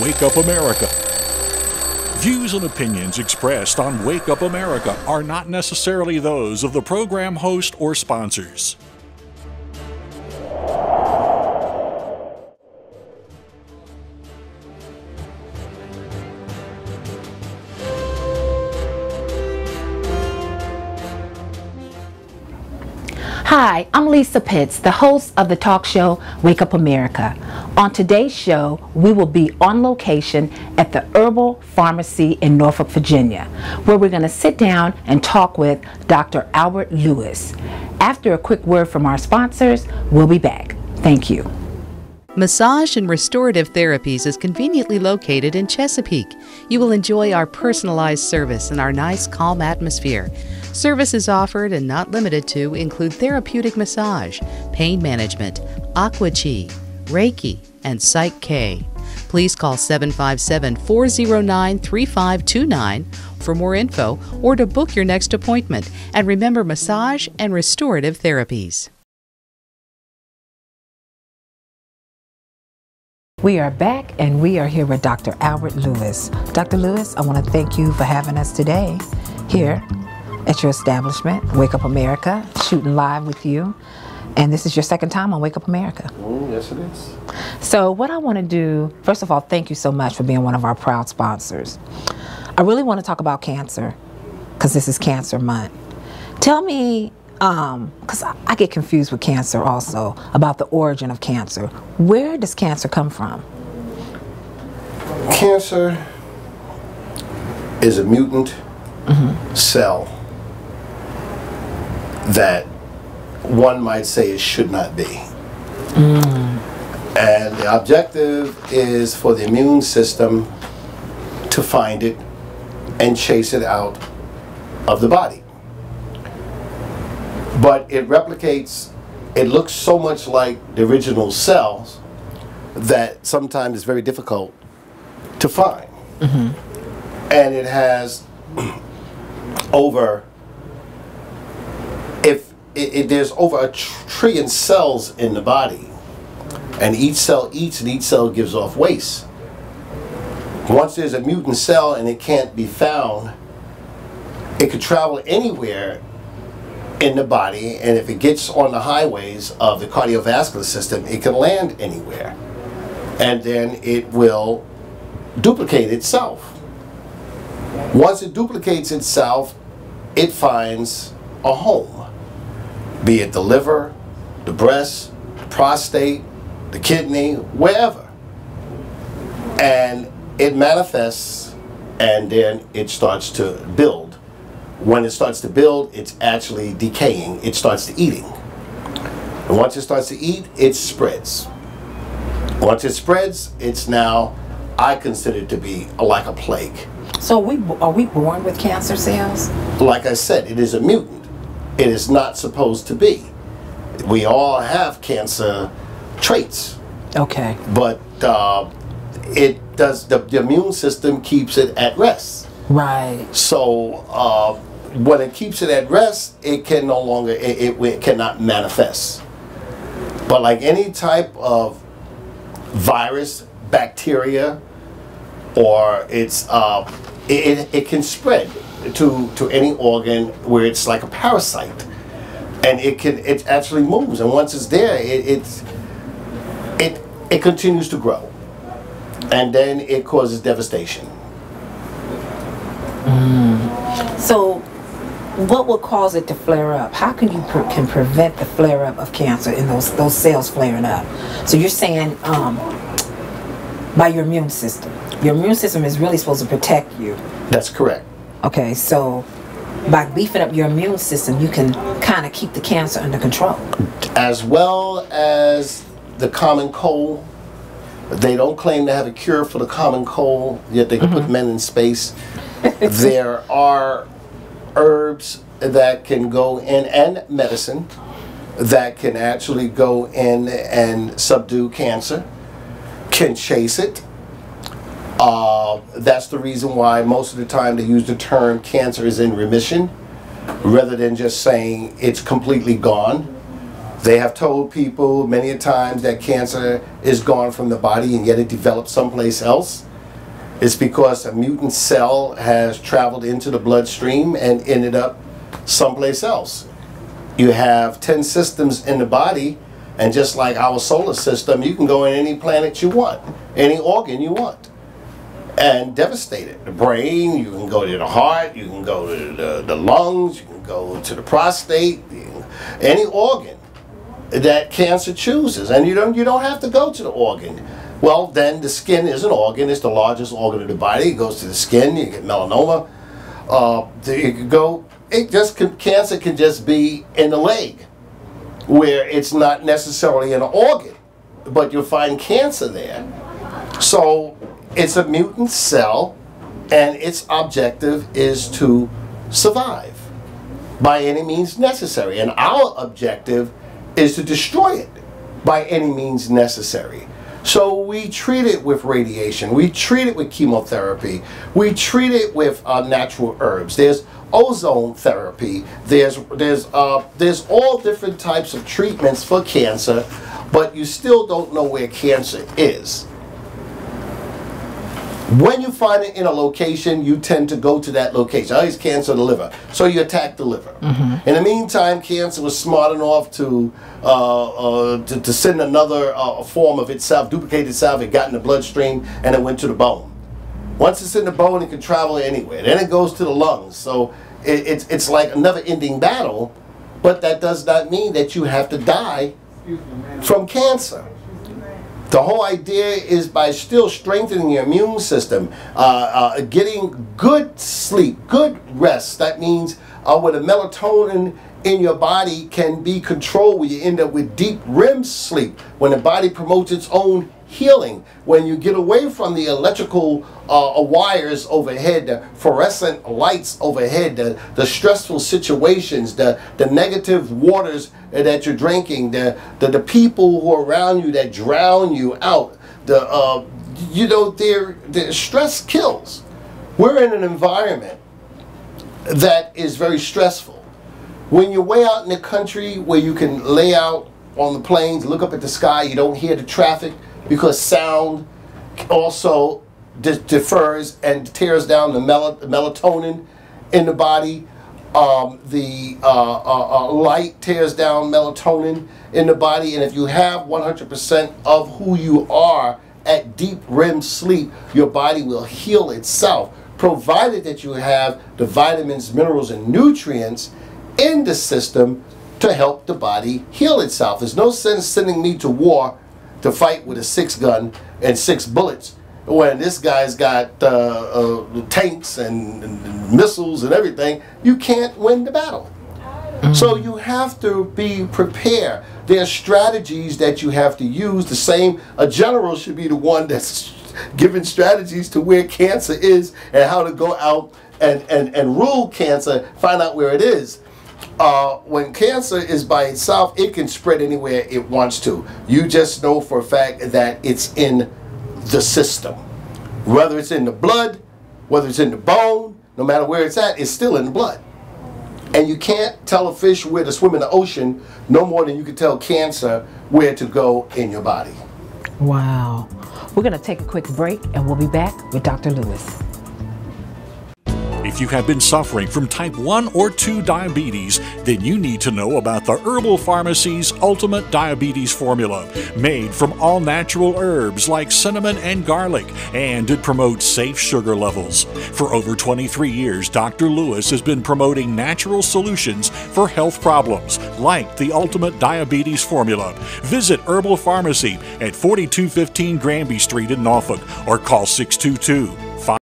Wake Up America. Views and opinions expressed on Wake Up America are not necessarily those of the program host or sponsors. Hi, I'm Lisa Pitts, the host of the talk show Wake Up America. On today's show, we will be on location at the Herbal Farmacy in Norfolk, Virginia, where we're going to sit down and talk with Dr. Albert Lewis. After a quick word from our sponsors, we'll be back. Thank you. Massage and Restorative Therapies is conveniently located in Chesapeake. You will enjoy our personalized service and our nice, calm atmosphere. Services offered and not limited to include therapeutic massage, pain management, aqua chi, Reiki, and Psych K. Please call 757-409-3529 for more info or to book your next appointment. And remember, Massage and Restorative Therapies. We are back and we are here with Dr. Albert Lewis. Dr. Lewis, I want to thank you for having us today here at your establishment, Wake Up America, shooting live with you. And this is your second time on Wake Up America. Yes, it is. So what I want to do, first of all, thank you so much for being one of our proud sponsors. I really want to talk about cancer, because this is Cancer Month. Tell me, because I get confused with cancer also, about the origin of cancer. Where does cancer come from? Cancer is a mutant cell that one might say it should not be. And the objective is for the immune system to find it and chase it out of the body. But it replicates, it looks so much like the original cells that sometimes it's very difficult to find. And it has there's over 1 trillion cells in the body, and each cell eats and each cell gives off waste. Once there's a mutant cell and it can't be found, it could travel anywhere in the body, and if it gets on the highways of the cardiovascular system, it can land anywhere, and then it will duplicate itself. Once it duplicates itself, it finds a home, be it the liver, the breast, the prostate, the kidney, wherever. And it manifests, and then it starts to build. When it starts to build, it's actually decaying. It starts to eating. And once it starts to eat, it spreads. Once it spreads, it's now, I consider it to be like a plague. So are we born with cancer cells? Like I said, it is a mutant. It is not supposed to be. We all have cancer traits. Okay. But it does, the immune system keeps it at rest. Right. So when it keeps it at rest, it can no longer, it cannot manifest. But like any type of virus, bacteria, or it's it can spread to any organ where it's like a parasite, and it actually moves, and once it's there, it continues to grow, and then it causes devastation. So what will cause it to flare up? How can you can prevent the flare up of cancer in those cells flaring up? So you're saying by your immune system. Your immune system is really supposed to protect you. That's correct. Okay, so by beefing up your immune system, you can kind of keep the cancer under control. As well as the common cold. They don't claim to have a cure for the common cold, yet they can put men in space. There are herbs that can go in, and medicine that can actually go in and subdue cancer, can chase it. That's the reason why most of the time they use the term cancer is in remission, rather than just saying it's completely gone. They have told people many a times that cancer is gone from the body and yet it develops someplace else. It's because a mutant cell has traveled into the bloodstream and ended up someplace else. You have 10 systems in the body, and just like our solar system, you can go in any planet you want, any organ you want, and devastate it. The brain, you can go to the heart, you can go to the lungs, you can go to the prostate, any organ that cancer chooses. And you don't have to go to the organ. Well, then the skin is an organ. It's the largest organ of the body. It goes to the skin. You get melanoma. You could go. Cancer can just be in the leg, where it's not necessarily an organ, but you'll find cancer there. So it's a mutant cell, and its objective is to survive by any means necessary. And our objective is to destroy it by any means necessary. So we treat it with radiation, we treat it with chemotherapy, we treat it with natural herbs. There's ozone therapy, there's all different types of treatments for cancer, but you still don't know where cancer is. When you find it in a location, you tend to go to that location. Oh, it's cancer of the liver, so you attack the liver. In the meantime, cancer was smart enough to send another form of itself, duplicate itself. It got in the bloodstream, and it went to the bone. Once it's in the bone, it can travel anywhere. Then it goes to the lungs. So it's like a never-ending battle, but that does not mean that you have to die from cancer. The whole idea is by still strengthening your immune system, getting good sleep, good rest. That means where the melatonin in your body can be controlled, where you end up with deep REM sleep, when the body promotes its own healing, when you get away from the electrical wires overhead, the fluorescent lights overhead, the stressful situations, the negative waters that you're drinking, the people who are around you that drown you out. Their stress kills. We're in an environment that is very stressful. When you're way out in the country where you can lay out on the plains, look up at the sky, you don't hear the traffic, because sound also differs and tears down the melatonin in the body. Light tears down melatonin in the body, and if you have 100% of who you are at deep REM sleep, your body will heal itself, provided that you have the vitamins, minerals, and nutrients in the system to help the body heal itself. There's no sense sending me to war to fight with a 6-gun and 6 bullets when this guy's got tanks and missiles and everything. You can't win the battle. So you have to be prepared. There are strategies that you have to use. The same, a general should be the one that's giving strategies to where cancer is and how to go out and rule cancer, find out where it is. When cancer is by itself, it can spread anywhere it wants to. You just know for a fact that it's in the system. Whether it's in the blood, whether it's in the bone, no matter where it's at, it's still in the blood. And you can't tell a fish where to swim in the ocean no more than you can tell cancer where to go in your body. Wow. We're going to take a quick break and we'll be back with Dr. Lewis. If you have been suffering from type 1 or 2 diabetes, then you need to know about the Herbal Farmacy's Ultimate Diabetes Formula, made from all natural herbs like cinnamon and garlic, and it promotes safe sugar levels. For over 23 years, Dr. Lewis has been promoting natural solutions for health problems, like the Ultimate Diabetes Formula. Visit Herbal Pharmacy at 4215 Granby Street in Norfolk, or call 622